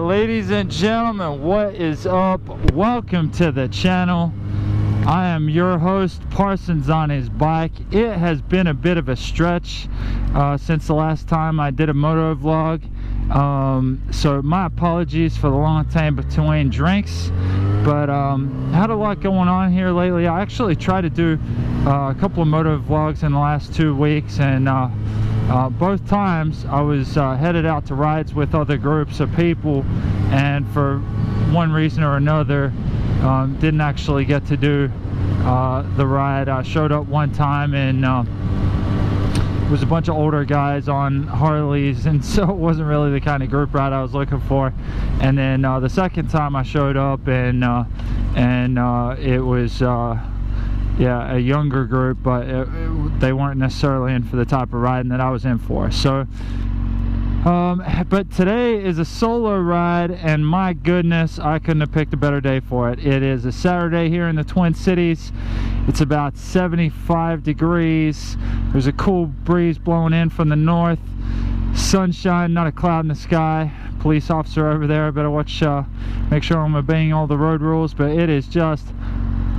ladies and gentlemen, what is up? Welcome to the channel. I am your host, Parsons on his bike. It has been a bit of a stretch since the last time I did a moto vlog, so my apologies for the long time between drinks, but had a lot going on here lately. I actually tried to do a couple of moto vlogs in the last 2 weeks, and both times I was headed out to rides with other groups of people, and for one reason or another didn't actually get to do the ride. I showed up one time and it was a bunch of older guys on Harleys, and so it wasn't really the kind of group ride I was looking for. And then the second time I showed up and it was yeah, a younger group, but they weren't necessarily in for the type of riding that I was in for. So but today is a solo ride, and my goodness, I couldn't have picked a better day for it. It is a Saturday here in the Twin Cities. It's about 75 degrees. There's a cool breeze blowing in from the north. Sunshine, not a cloud in the sky. Police officer over there, I better watch, make sure I'm obeying all the road rules. But it is just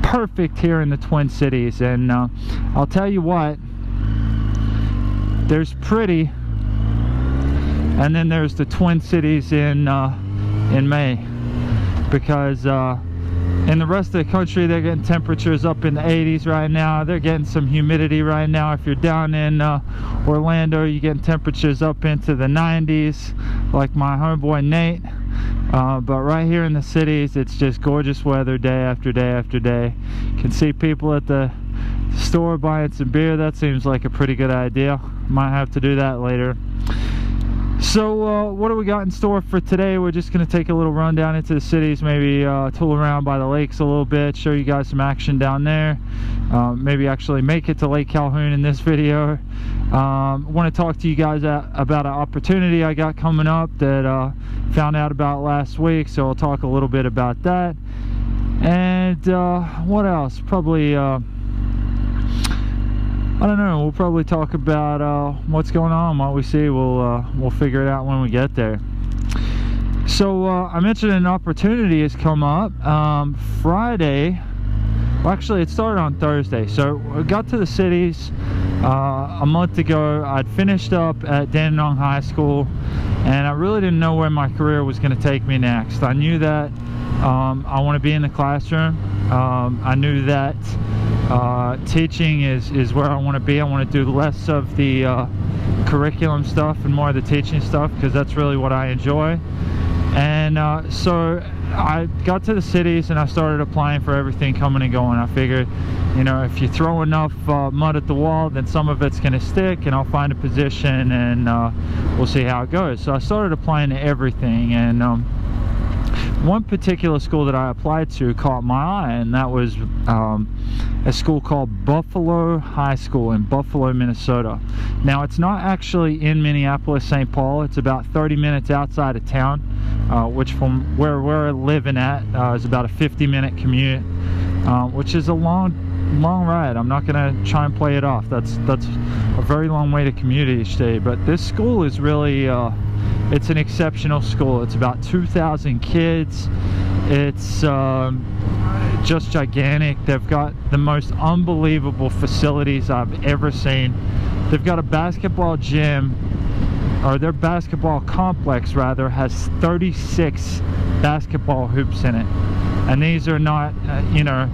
perfect here in the Twin Cities. And I'll tell you what, there's pretty, and then there's the Twin Cities in May, because in the rest of the country they're getting temperatures up in the 80s right now. They're getting some humidity right now. If you're down in Orlando, you're getting temperatures up into the 90s, like my homeboy Nate. But right here in the cities, it's just gorgeous weather day after day after day. You can see people at the store buying some beer. That seems like a pretty good idea. Might have to do that later. So what do we got in store for today? We're just going to take a little run down into the cities, maybe tool around by the lakes a little bit, show you guys some action down there, maybe actually make it to Lake Calhoun in this video. I want to talk to you guys about an opportunity I got coming up that found out about last week, so I'll talk a little bit about that. And what else? Probably I don't know, we'll probably talk about what's going on, what we see. We'll figure it out when we get there. So I mentioned an opportunity has come up Friday. Well, actually it started on Thursday. So I got to the cities a month ago. I'd finished up at Dandenong High School, and I really didn't know where my career was going to take me next. I knew that I want to be in the classroom. I knew that teaching is where I want to be. I want to do less of the curriculum stuff and more of the teaching stuff, because that's really what I enjoy. And so I got to the cities and I started applying for everything coming and going. I figured, you know, if you throw enough mud at the wall, then some of it's going to stick, and I'll find a position, and we'll see how it goes. So I started applying to everything, and one particular school that I applied to caught my eye, and that was a school called Buffalo High School in Buffalo, Minnesota. Now, it's not actually in Minneapolis, St. Paul. It's about 30 minutes outside of town, which from where we're living at is about a 50-minute commute, which is a long ride. I'm not going to try and play it off. That's a very long way to commute each day. But this school is really it's an exceptional school. It's about 2,000 kids. It's just gigantic. They've got the most unbelievable facilities I've ever seen. They've got a basketball gym, or their basketball complex rather has 36 basketball hoops in it, and these are not you know,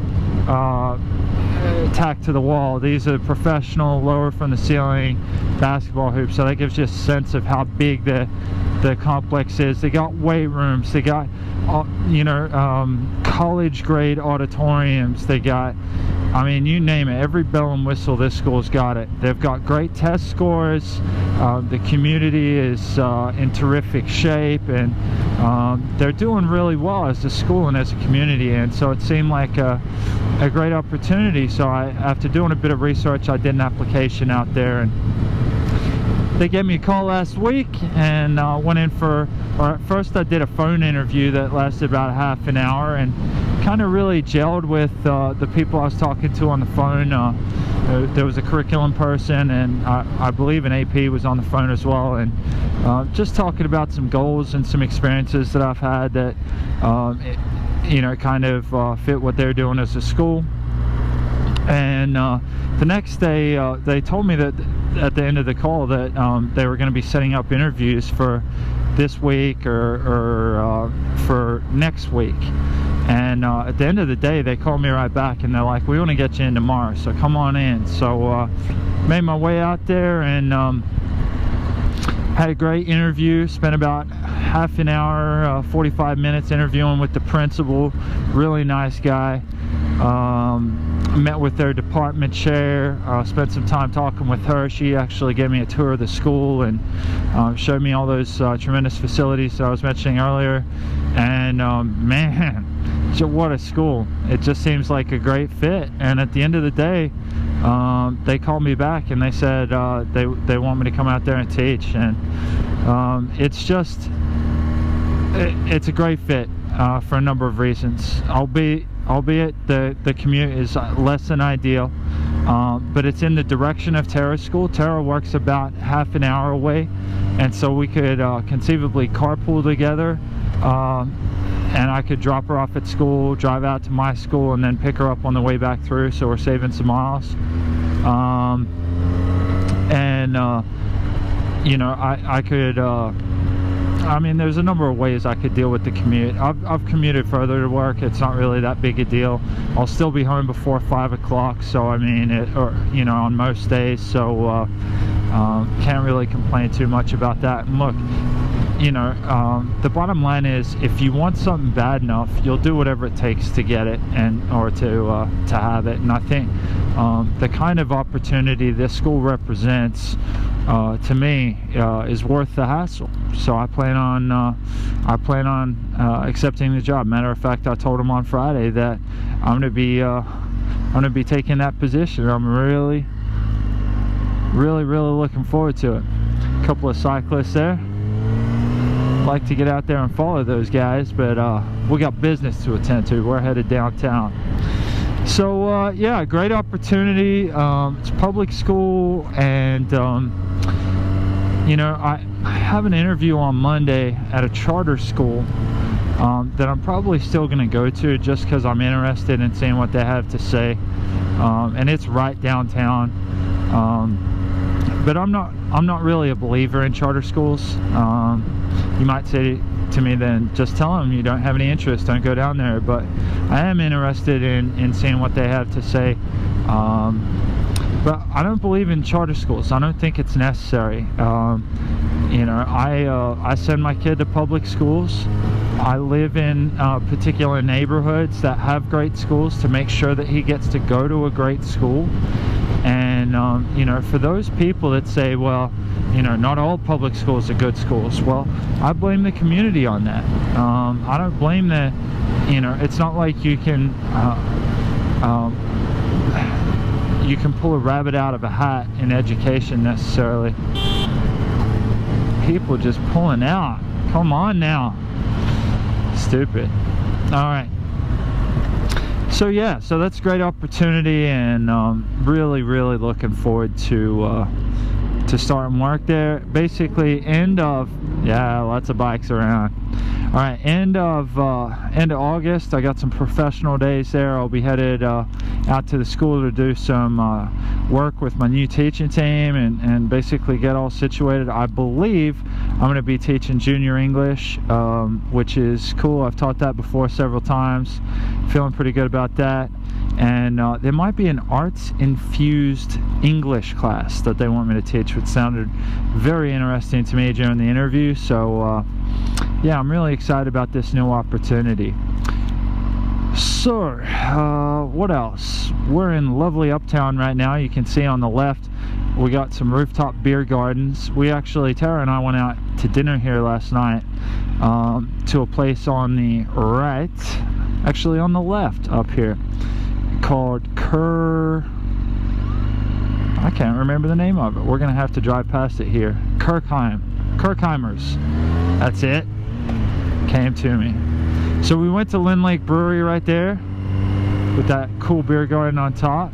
tacked to the wall. These are professional, lower from the ceiling basketball hoops. So that gives you a sense of how big the complex is. They got weight rooms. They got you know, college grade auditoriums. They got, I mean, you name it, every bell and whistle, this school's got it. They've got great test scores. The community is in terrific shape, and they're doing really well as a school and as a community. And so it seemed like a great opportunity. So after doing a bit of research, I did an application out there, and they gave me a call last week, and went in for, or at first I did a phone interview that lasted about half an hour, and kind of really gelled with the people I was talking to on the phone. there was a curriculum person, and I believe an AP was on the phone as well, and just talking about some goals and some experiences that I've had that you know, kind of fit what they're doing as a school. And the next day they told me that at the end of the call that they were going to be setting up interviews for this week or for next week. And at the end of the day they called me right back and they're like, we want to get you in tomorrow, so come on in. So made my way out there and had a great interview. Spent about half an hour, 45 minutes interviewing with the principal. Really nice guy. Met with their department chair, spent some time talking with her. She actually gave me a tour of the school and showed me all those tremendous facilities that I was mentioning earlier. And man, what a school. It just seems like a great fit. And at the end of the day, they called me back and they said they want me to come out there and teach. And it's just, it's a great fit for a number of reasons. Albeit the commute is less than ideal, but it's in the direction of Tara's school. Tara works about half an hour away, and so we could conceivably carpool together, and I could drop her off at school, drive out to my school, and then pick her up on the way back through, so we're saving some miles. You know, I could I mean, there's a number of ways I could deal with the commute. I've commuted further to work. It's not really that big a deal. I'll still be home before 5 o'clock, so I mean, or you know, on most days, so can't really complain too much about that. And look, you know, the bottom line is, if you want something bad enough, you'll do whatever it takes to get it or to have it. And I think the kind of opportunity this school represents, to me, is worth the hassle. So I plan on accepting the job. Matter of fact, I told him on Friday that I'm gonna be taking that position. I'm really looking forward to it. A couple of cyclists there. Like to get out there and follow those guys, but we got business to attend to. We're headed downtown. So yeah, great opportunity. It's public school, and you know, I have an interview on Monday at a charter school that I'm probably still going to go to, just because I'm interested in seeing what they have to say. And it's right downtown. But I'm not really a believer in charter schools. You might say to me, then just tell them you don't have any interest, don't go down there. But I am interested in seeing what they have to say. But I don't believe in charter schools. I don't think it's necessary. You know, I send my kid to public schools. I live in particular neighborhoods that have great schools to make sure that he gets to go to a great school. And you know, for those people that say, well, you know, not all public schools are good schools, well, I blame the community on that. I don't blame the, you know, it's not like you can pull a rabbit out of a hat in education necessarily. People just pulling out. Come on now. Stupid. All right. So yeah, so that's a great opportunity, and really looking forward to starting work there. Basically, end of, yeah, lots of bikes around. All right, end of August, I got some professional days there. I'll be headed out to the school to do some work with my new teaching team and basically get all situated. I believe I'm going to be teaching junior English, which is cool. I've taught that before several times. Feeling pretty good about that. And there might be an arts-infused English class that they want me to teach, which sounded very interesting to me during the interview. So yeah, I'm really excited about this new opportunity. So what else? We're in lovely Uptown right now. You can see on the left we got some rooftop beer gardens. We actually, Tara and I went out to dinner here last night to a place on the right, actually on the left up here, called I can't remember the name of it. We're gonna have to drive past it here. Kirkheimers. That's it. Came to me. So we went to Lynn Lake Brewery right there with that cool beer garden on top.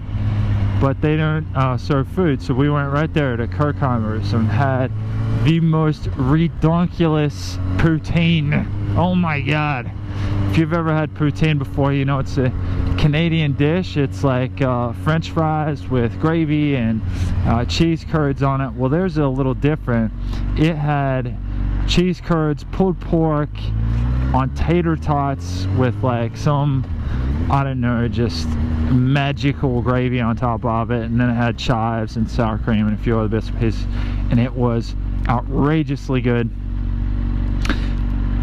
but they don't serve food. So we went right there to Kirkheimer's and had the most redonkulous poutine. Oh my god. If you've ever had poutine before, you know it's a Canadian dish. It's like French fries with gravy and cheese curds on it. Well, there's a little different. It had cheese curds, pulled pork on tater tots with like some, I don't know, just magical gravy on top of it, and then it had chives and sour cream and a few other bits and pieces, and it was outrageously good.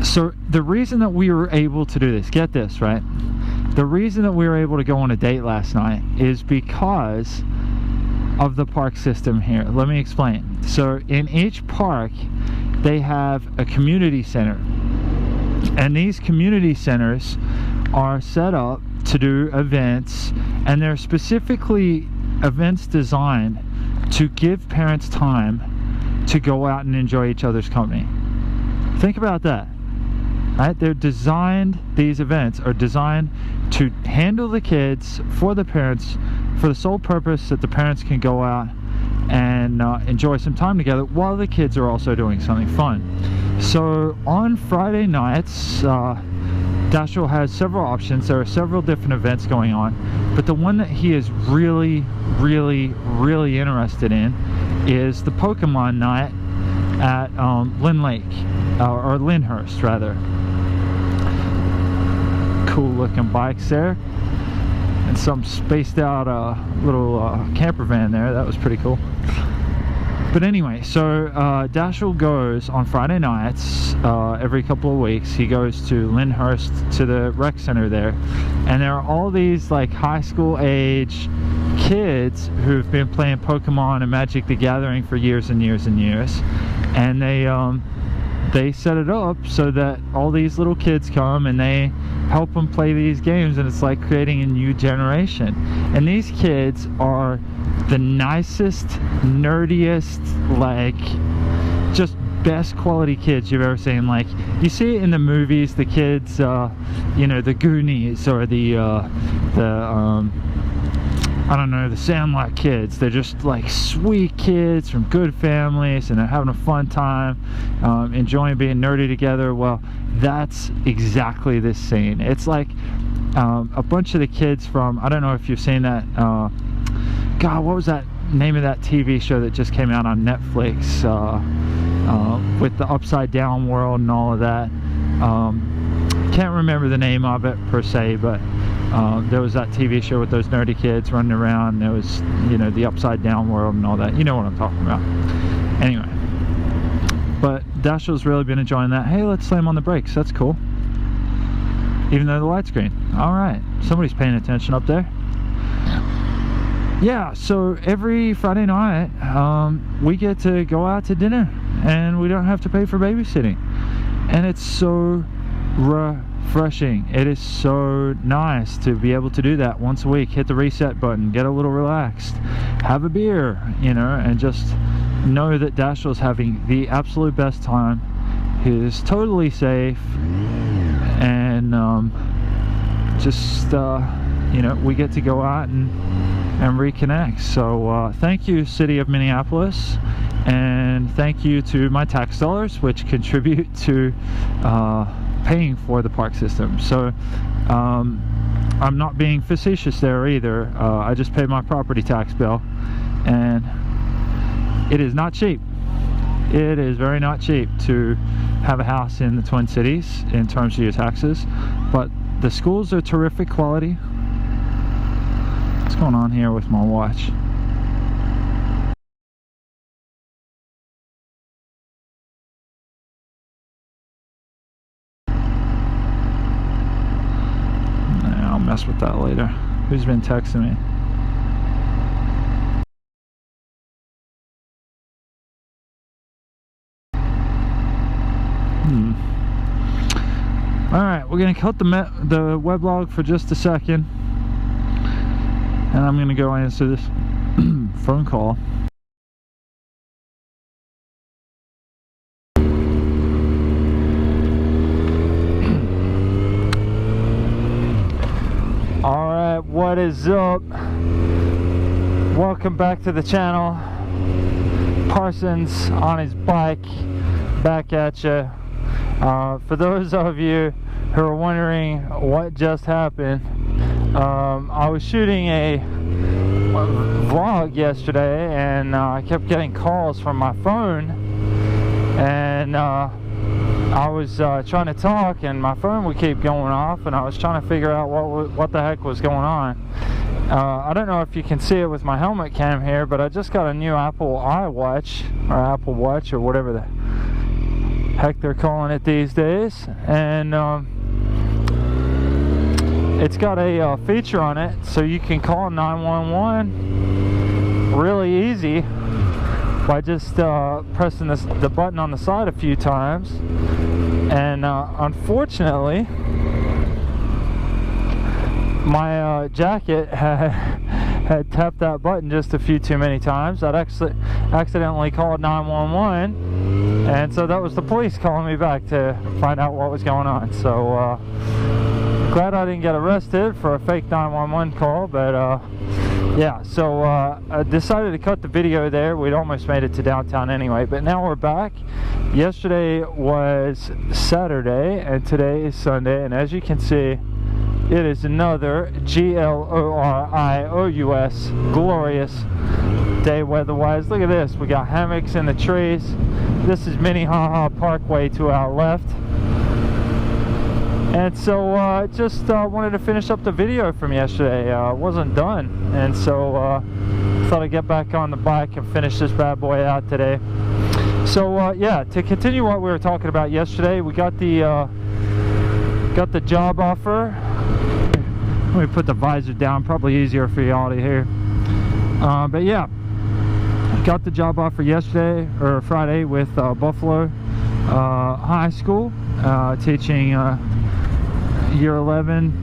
So the reason that we were able to do this, get this, right? The reason that we were able to go on a date last night is because of the park system here. Let me explain. So in each park, they have a community center. And these community centers are set up to do events, and they're specifically events designed to give parents time to go out and enjoy each other's company. Think about that. Right? They're designed, these events are designed to handle the kids for the parents, for the sole purpose that the parents can go out and enjoy some time together while the kids are also doing something fun. So on Friday nights, Dashel has several options. There are several different events going on, but the one that he is really interested in is the Pokemon night at Lynn Lake, or Lyndhurst rather. Cool looking bikes there, and some spaced out little camper van there. That was pretty cool. But anyway, so Dashel goes on Friday nights every couple of weeks. He goes to Lyndhurst, to the rec center there, and there are all these like high school age kids who've been playing Pokemon and Magic the Gathering for years and years and years, and they set it up so that all these little kids come and they help them play these games, and it's like creating a new generation. And these kids are the nicest, nerdiest, like just best quality kids you've ever seen. Like you see it in the movies, the kids, you know, the Goonies or the I don't know, the Sandlot kids. They're just like sweet kids from good families, and they're having a fun time, enjoying being nerdy together. Well, that's exactly this scene. It's like a bunch of the kids from, I don't know if you've seen that, God, what was that name of that TV show that just came out on Netflix, with the Upside Down world and all of that. Can't remember the name of it per se, but there was that TV show with those nerdy kids running around. There was, you know, the Upside Down world and all that. You know what I'm talking about. Anyway, but Dashel's really been enjoying that. Hey, let's slam on the brakes. That's cool. Even though the light's green. All right, somebody's paying attention up there. Yeah, so every Friday night we get to go out to dinner, and we don't have to pay for babysitting, and it's so refreshing. It is so nice to be able to do that once a week. Hit the reset button, get a little relaxed, have a beer, you know, and just know that Dashel's having the absolute best time. He is totally safe, and just you know, we get to go out and reconnect. So thank you, City of Minneapolis, and thank you to my tax dollars, which contribute to paying for the park system. So I'm not being facetious there either. I just paid my property tax bill, and it is not cheap. It is very not cheap to have a house in the Twin Cities in terms of your taxes, but the schools are terrific quality. What's going on here with my watch? I'll mess with that later. Who's been texting me? Alright, we're going to cut the weblog for just a second, and I'm going to go answer this phone call. Alright, what is up? Welcome back to the channel. Parsons on his bike, back at you. For those of you who are wondering what just happened, I was shooting a vlog yesterday, and I kept getting calls from my phone, and I was trying to talk, and my phone would keep going off, and I was trying to figure out what the heck was going on. I don't know if you can see it with my helmet cam here, but I just got a new Apple iWatch, or Apple Watch, or whatever the heck they're calling it these days, and it's got a feature on it so you can call 911 really easy by just pressing the button on the side a few times. And unfortunately, my jacket had tapped that button just a few too many times. I'd accidentally called 911, and so that was the police calling me back to find out what was going on. So glad I didn't get arrested for a fake 911 call, but yeah, so I decided to cut the video there. We'd almost made it to downtown anyway, but now we're back. Yesterday was Saturday, and today is Sunday, and as you can see, it is another glorious, glorious day weather-wise. Look at this. We got hammocks in the trees. This is Minnehaha Parkway to our left. And so just wanted to finish up the video from yesterday. Wasn't done, and so thought I'd get back on the bike and finish this bad boy out today. So yeah, to continue what we were talking about yesterday, we got the job offer. Let me put the visor down, probably easier for y'all to hear. But yeah, got the job offer yesterday, or Friday, with Buffalo High School, teaching year 11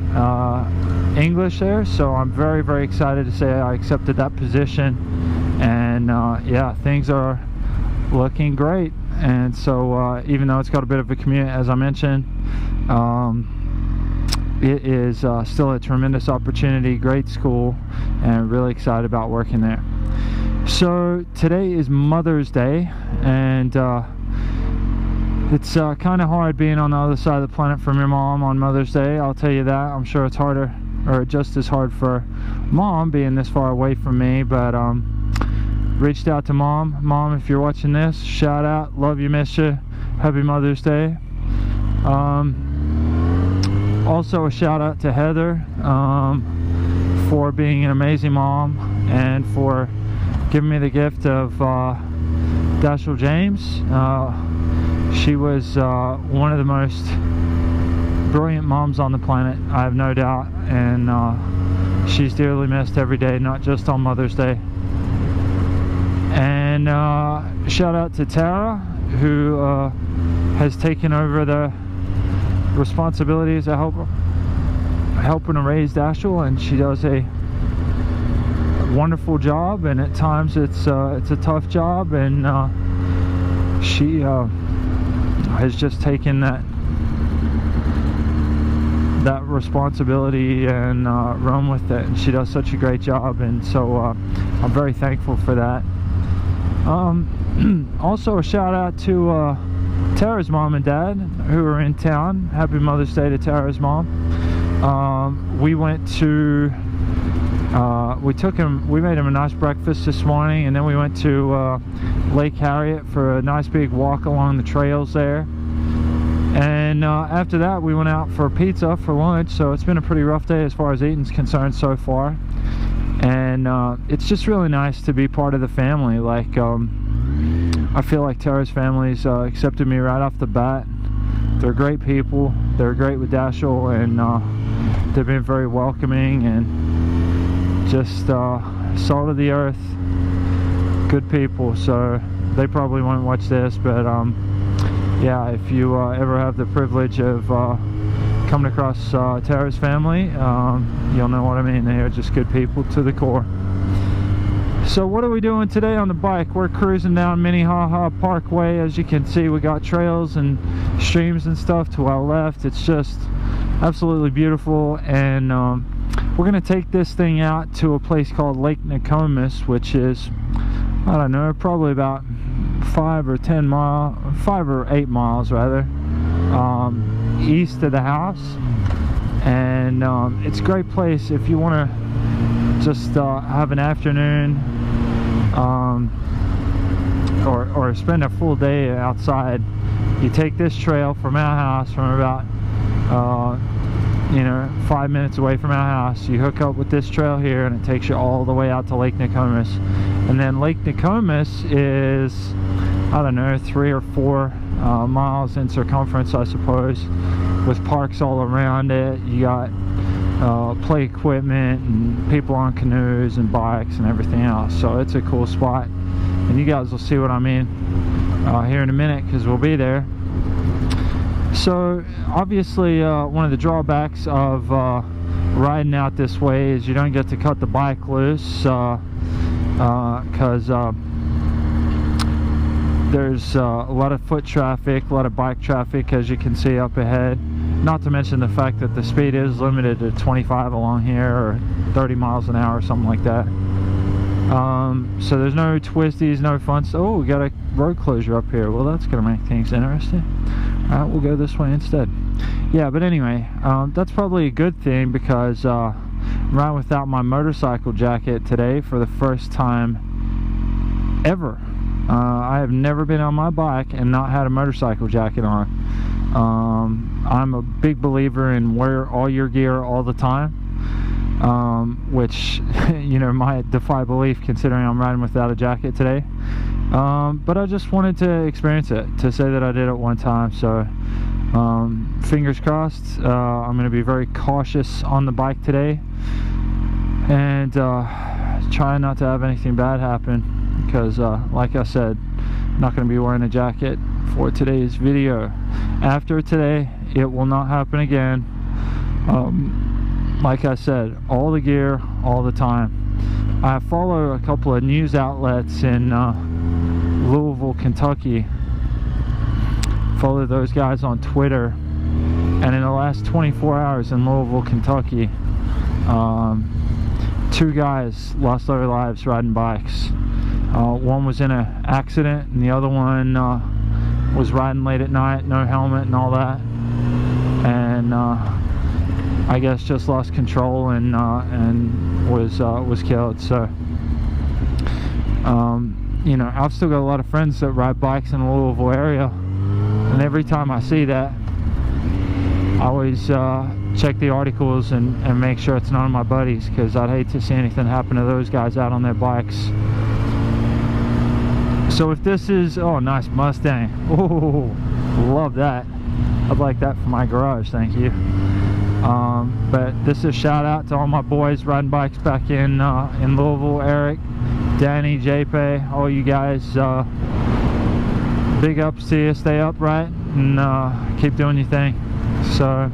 English there. So I'm very, very excited to say I accepted that position, and yeah, things are looking great. And so even though it's got a bit of a commute, as I mentioned, it is still a tremendous opportunity, great school, and really excited about working there. So today is Mother's Day, and it's kind of hard being on the other side of the planet from your mom on Mother's Day, I'll tell you that. I'm sure it's harder, or just as hard for Mom being this far away from me, but reached out to Mom. Mom, if you're watching this, shout out, love you, miss you, happy Mother's Day. Also a shout out to Heather for being an amazing mom, and for giving me the gift of Dashiell James. She was one of the most brilliant moms on the planet, I have no doubt, and she's dearly missed every day, not just on Mother's Day. And shout out to Tara, who has taken over the responsibilities of helping to raise Dashiell, and she does a wonderful job, and at times it's a tough job, and she has just taken that responsibility and run with it, and she does such a great job, and so I'm very thankful for that. Also a shout out to Tara's mom and dad, who are in town. Happy Mother's Day to Tara's mom. We went to we made him a nice breakfast this morning, and then we went to Lake Harriet for a nice big walk along the trails there. And after that, we went out for pizza for lunch. So it's been a pretty rough day as far as eating's concerned so far. And it's just really nice to be part of the family. Like, I feel like Tara's family's accepted me right off the bat. They're great people. They're great with Dashiell, and they've been very welcoming and just salt of the earth, good people. So they probably won't watch this, but yeah, if you ever have the privilege of coming across Tara's family, you'll know what I mean. They are just good people to the core. So what are we doing today on the bike? We're cruising down Minnehaha Parkway. As you can see, we got trails and streams and stuff to our left. It's just absolutely beautiful, and we're gonna take this thing out to a place called Lake Nokomis, which is, I don't know, probably about 5 or 8 miles rather, east of the house. And it's a great place if you want to just have an afternoon or spend a full day outside. You take this trail from our house, from about 5 minutes away from our house. You hook up with this trail here and it takes you all the way out to Lake Nokomis. And then Lake Nokomis is, I don't know, 3 or 4 miles in circumference, I suppose, with parks all around it. You got play equipment and people on canoes and bikes and everything else. So it's a cool spot, and you guys will see what I mean here in a minute, because we'll be there. So obviously one of the drawbacks of riding out this way is you don't get to cut the bike loose, because there's a lot of foot traffic, a lot of bike traffic, as you can see up ahead. Not to mention the fact that the speed is limited to 25 along here, or 30 miles an hour, something like that. So there's no twisties, no fun stuff. Oh, we got a road closure up here. Well, that's gonna make things interesting. All right, we'll go this way instead. Yeah, but anyway, that's probably a good thing, because I'm riding without my motorcycle jacket today for the first time ever. I have never been on my bike and not had a motorcycle jacket on. I'm a big believer in wear all your gear all the time, which might defy belief considering I'm riding without a jacket today, but I just wanted to experience it, to say that I did it one time. So fingers crossed. I'm going to be very cautious on the bike today, and try not to have anything bad happen, because like I said, I'm not going to be wearing a jacket for today's video. After today, it will not happen again. Like I said, all the gear, all the time. I follow a couple of news outlets in Louisville, Kentucky. Follow those guys on Twitter, and in the last 24 hours in Louisville, Kentucky, 2 guys lost their lives riding bikes. One was in an accident, and the other one was riding late at night, no helmet and all that, and I guess just lost control and was killed. So I've still got a lot of friends that ride bikes in the Louisville area, and every time I see that, I always check the articles and make sure it's none of my buddies, because I'd hate to see anything happen to those guys out on their bikes. So if this is, oh, nice Mustang. Oh, love that. I'd like that for my garage, thank you. But this is a shout out to all my boys riding bikes back in Louisville. Eric, Danny, JP, all you guys. Big ups to you. Stay upright and keep doing your thing. So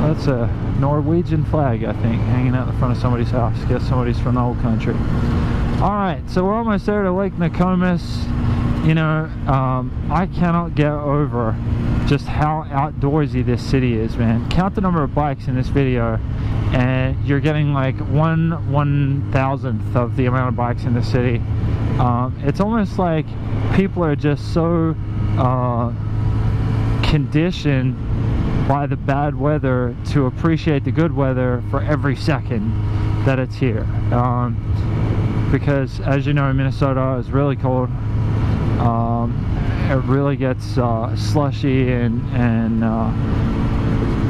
that's a Norwegian flag, I think, hanging out in front of somebody's house. Guess somebody's from the old country. Alright, so we're almost there to Lake Nokomis. I cannot get over just how outdoorsy this city is, man. Count the number of bikes in this video, and you're getting like 1/1000th of the amount of bikes in the city. It's almost like people are just so conditioned by the bad weather to appreciate the good weather for every second that it's here. Because as you know, Minnesota is really cold. It really gets slushy and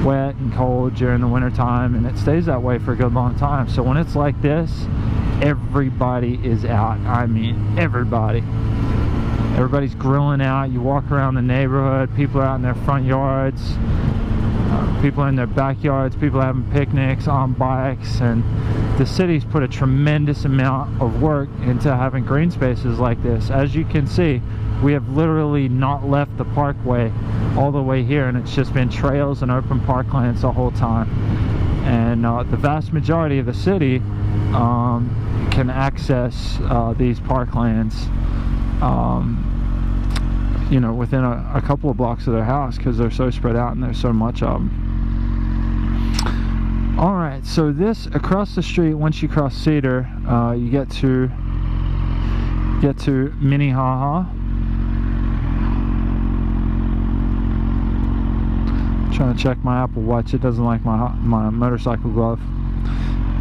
wet and cold during the winter time, and it stays that way for a good long time. So when it's like this, everybody is out. I mean, everybody's grilling out. You walk around the neighborhood, people are out in their front yards, people are in their backyards, people are having picnics on bikes, and the city's put a tremendous amount of work into having green spaces like this. As you can see, we have literally not left the parkway all the way here, and it's just been trails and open parklands the whole time. And the vast majority of the city can access these parklands within a couple of blocks of their house, because they're so spread out and there's so much of them. Alright, so this across the street, once you cross Cedar, you get to Minnehaha. Trying to check my Apple Watch. It doesn't like my motorcycle glove.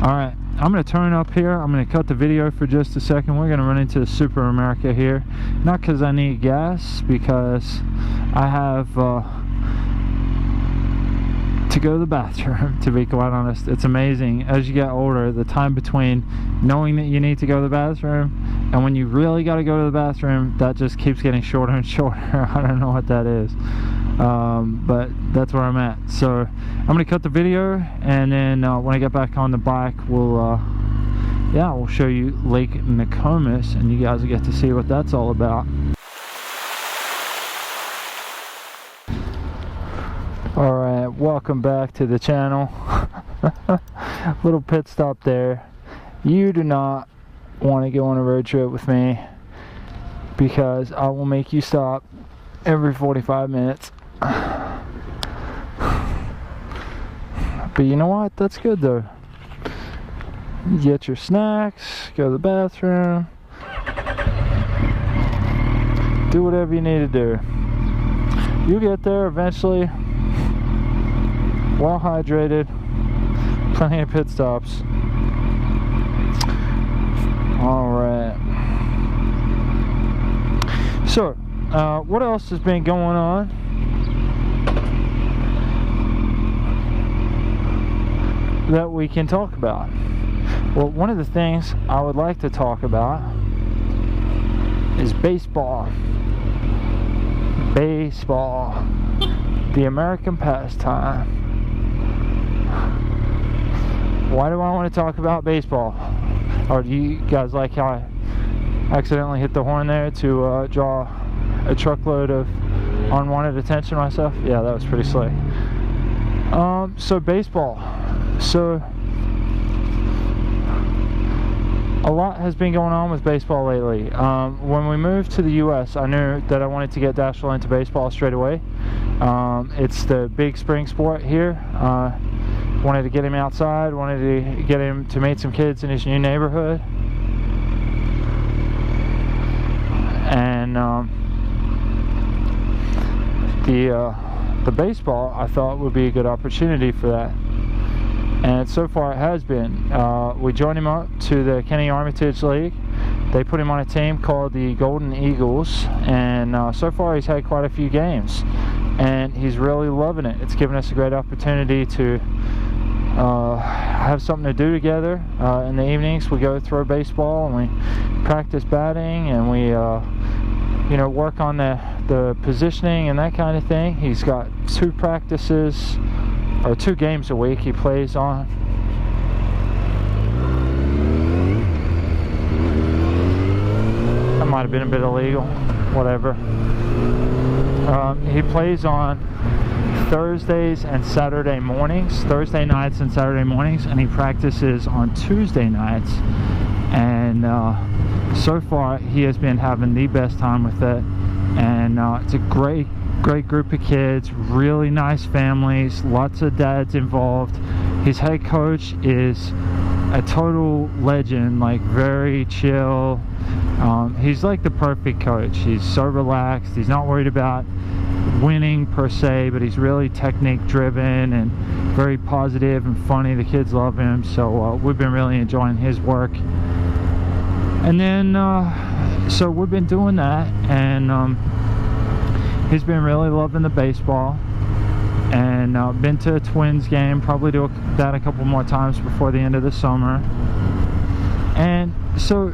Alright, I'm going to turn up here. I'm going to cut the video for just a second. We're going to run into Super America here. Not because I need gas, because I have to go to the bathroom, to be quite honest. It's amazing. As you get older, the time between knowing that you need to go to the bathroom and when you really got to go to the bathroom, that just keeps getting shorter and shorter. I don't know what that is. But that's where I'm at. So I'm going to cut the video, and then when I get back on the bike, we'll show you Lake Nokomis, and you guys will get to see what that's all about. Alright, welcome back to the channel. Little pit stop there. You do not want to go on a road trip with me, because I will make you stop every 45 minutes. But you know what? That's good though. You get your snacks, go to the bathroom, do whatever you need to do. You'll get there eventually, well hydrated, plenty of pit stops. Alright. So, what else has been going on? That we can talk about. Well, one of the things I would like to talk about is baseball. Baseball, the American pastime. Why do I want to talk about baseball? Or do you guys like how I accidentally hit the horn there to draw a truckload of unwanted attention myself? Yeah, that was pretty slick. So baseball. So a lot has been going on with baseball lately. When we moved to the US, I knew that I wanted to get Dashel into baseball straight away. It's the big spring sport here. Wanted to get him outside, wanted to get him to meet some kids in his new neighborhood. And the baseball, I thought, would be a good opportunity for that. And so far it has been. We joined him up to the Kenny Armitage League. They put him on a team called the Golden Eagles, and so far he's had quite a few games, and he's really loving it. It's given us a great opportunity to have something to do together. In the evenings we go throw baseball, and we practice batting, and we work on the positioning and that kind of thing. He's got 2 practices, or 2 games a week he plays on. That might have been a bit illegal, whatever. He plays on Thursdays and Saturday mornings, Thursday nights and Saturday mornings, and he practices on Tuesday nights. And so far he has been having the best time with it, and it's a great group of kids, really nice families, lots of dads involved. His head coach is a total legend, like very chill. He's like the perfect coach. He's so relaxed. He's not worried about winning per se, but he's really technique driven and very positive and funny. The kids love him, so we've been really enjoying his work. And then so we've been doing that, and he's been really loving the baseball, and been to a Twins game, probably do that a couple more times before the end of the summer. And so,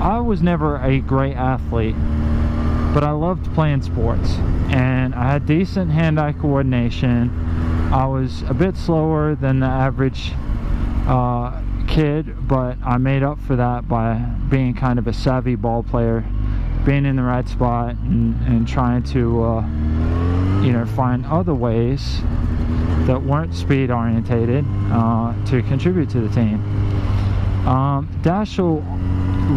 I was never a great athlete, but I loved playing sports, and I had decent hand-eye coordination. I was a bit slower than the average kid, but I made up for that by being kind of a savvy ball player, being in the right spot, and trying to find other ways that weren't speed orientated to contribute to the team. Dashel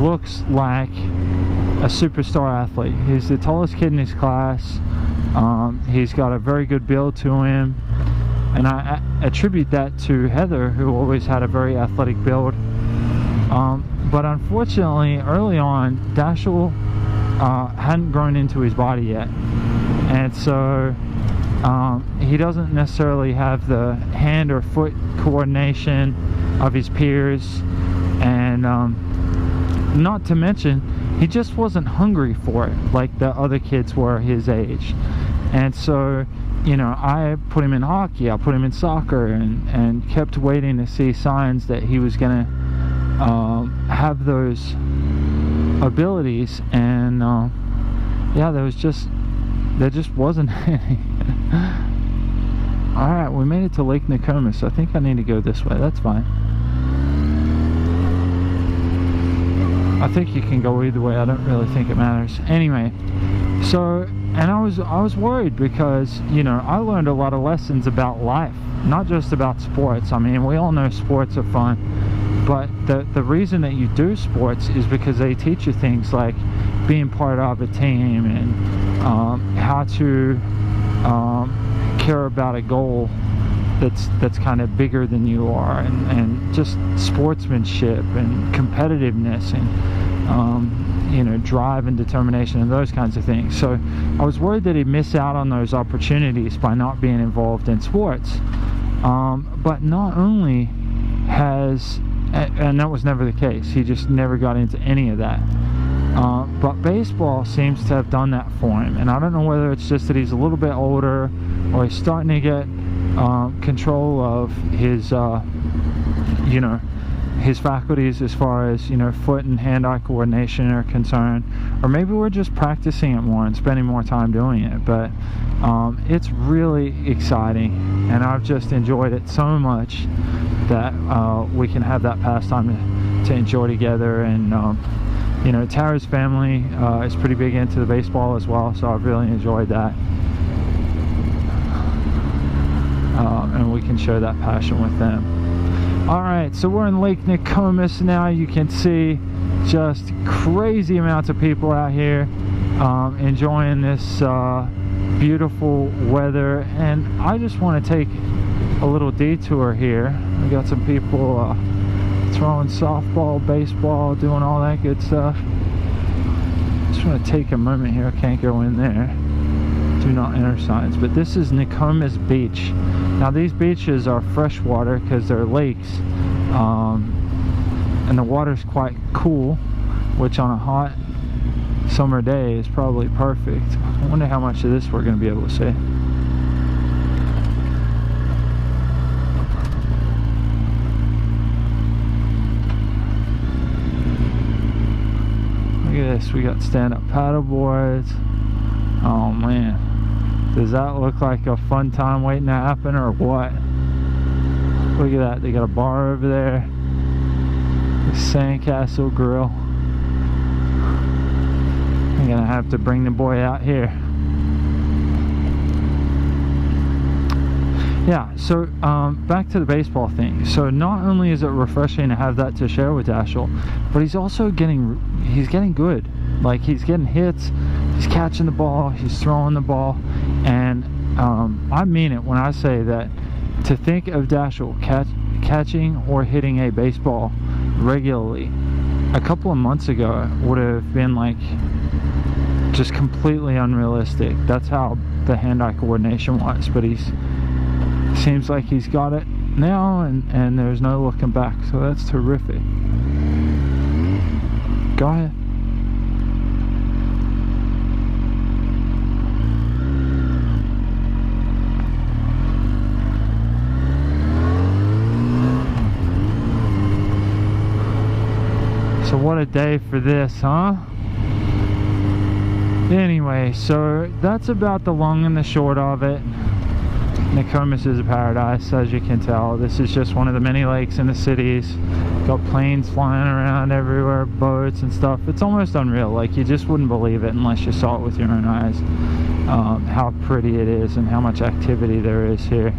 looks like a superstar athlete. He's the tallest kid in his class. He's got a very good build to him, and I attribute that to Heather, who always had a very athletic build. But unfortunately, early on, Dashiell hadn't grown into his body yet, and so he doesn't necessarily have the hand or foot coordination of his peers, and not to mention, he just wasn't hungry for it like the other kids were his age. And so, you know, I put him in hockey, I put him in soccer, and kept waiting to see signs that he was gonna have those abilities, and yeah, there just wasn't any. Alright, we made it to Lake Nokomis. I think I need to go this way. That's fine. I think you can go either way. I don't really think it matters. Anyway, so, and I was worried because, you know, I learned a lot of lessons about life, not just about sports. I mean, we all know sports are fun, but the reason that you do sports is because they teach you things like being part of a team, and how to care about a goal that's kind of bigger than you are, and just sportsmanship and competitiveness, and you know, drive and determination and those kinds of things. So I was worried that he'd miss out on those opportunities by not being involved in sports. But not only has, and that was never the case, he just never got into any of that, but baseball seems to have done that for him. And I don't know whether it's just that he's a little bit older, or he's starting to get control of his you know, his faculties as far as, you know, foot and hand-eye coordination are concerned, or maybe we're just practicing it more and spending more time doing it. But it's really exciting, and I've just enjoyed it so much that we can have that pastime to enjoy together. And you know, Tara's family is pretty big into the baseball as well, so I've really enjoyed that. And we can share that passion with them. Alright, so we're in Lake Nokomis now. You can see just crazy amounts of people out here enjoying this beautiful weather, and I just want to take a little detour here. We got some people throwing softball, baseball, doing all that good stuff. Just want to take a moment here. I can't go in there. Do not enter signs. But this is Nokomis Beach. Now these beaches are freshwater because they're lakes, and the water's quite cool, which on a hot summer day is probably perfect. I wonder how much of this we're going to be able to see. Look at this, we got stand-up paddle boards. Oh man, does that look like a fun time waiting to happen, or what? Look at that, they got a bar over there, the Sandcastle Grill. I'm gonna have to bring the boy out here. Yeah, so back to the baseball thing. So not only is it refreshing to have that to share with Dashiell, but he's also getting good. Like, he's getting hits, he's catching the ball, he's throwing the ball, and I mean it when I say that to think of Dashiell catching or hitting a baseball regularly a couple of months ago would have been like just completely unrealistic. That's how the hand-eye coordination was, but seems like he's got it now, and there's no looking back, so that's terrific. Go ahead. So what a day for this, huh? Anyway, so that's about the long and the short of it. Nokomis is a paradise, as you can tell. This is just one of the many lakes in the cities. Got planes flying around everywhere, boats and stuff. It's almost unreal. Like, you just wouldn't believe it unless you saw it with your own eyes. How pretty it is and how much activity there is here.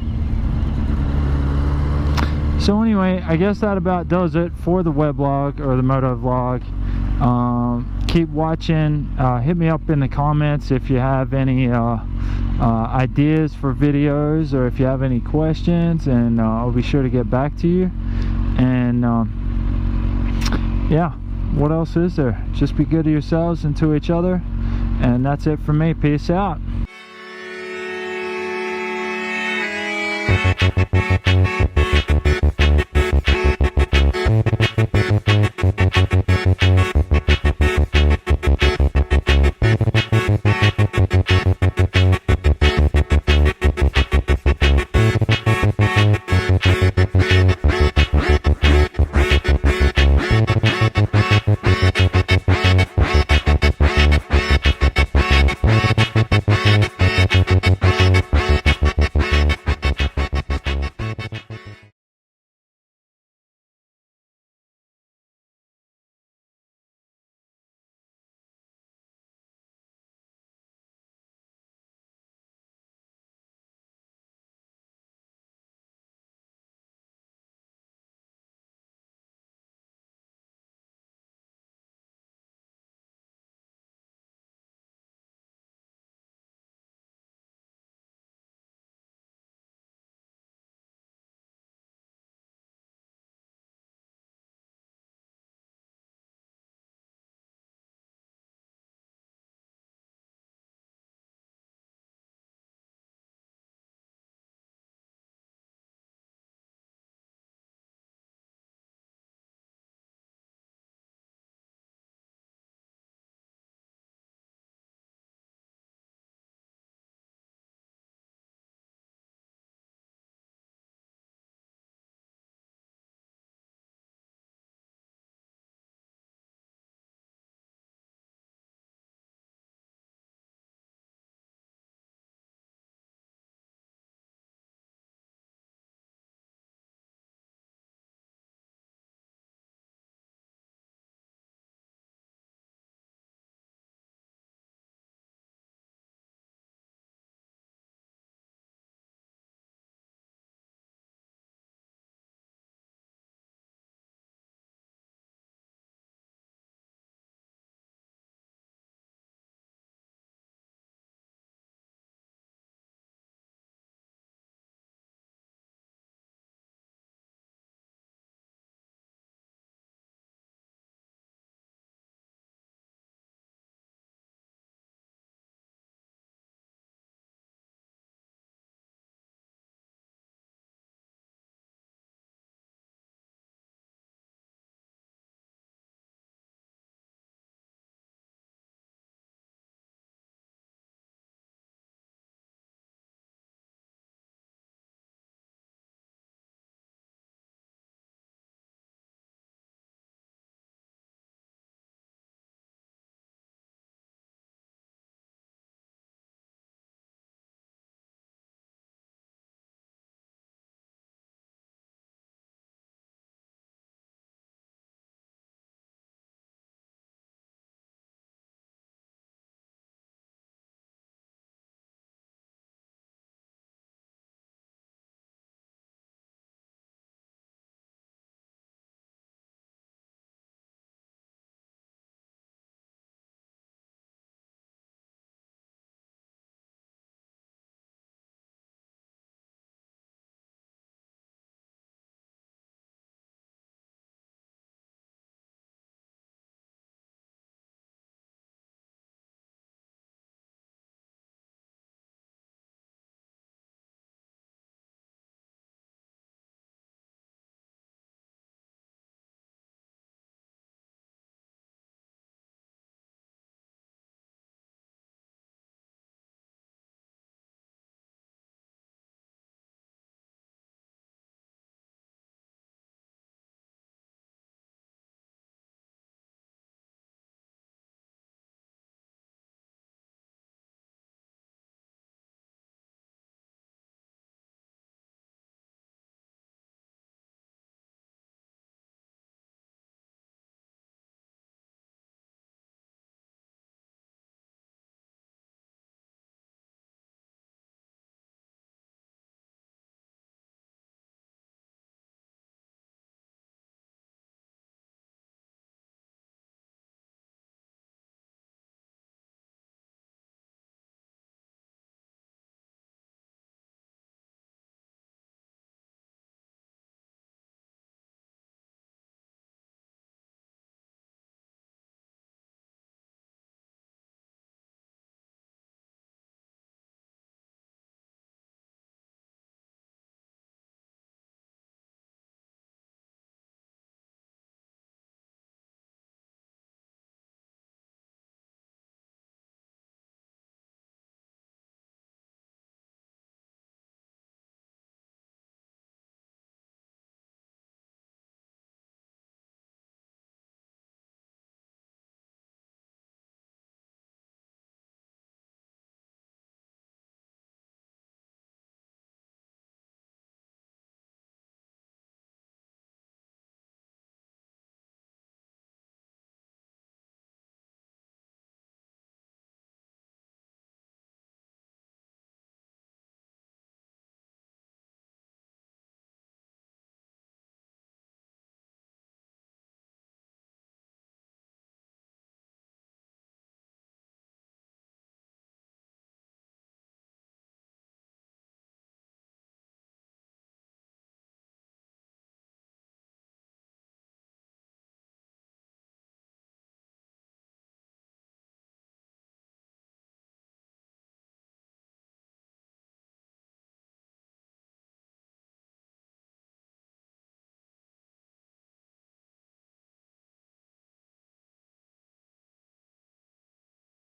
So anyway, I guess that about does it for the weblog, or the moto vlog. Keep watching. Hit me up in the comments if you have any ideas for videos, or if you have any questions, and I'll be sure to get back to you. And yeah, what else is there? Just be good to yourselves and to each other, and that's it for me. Peace out.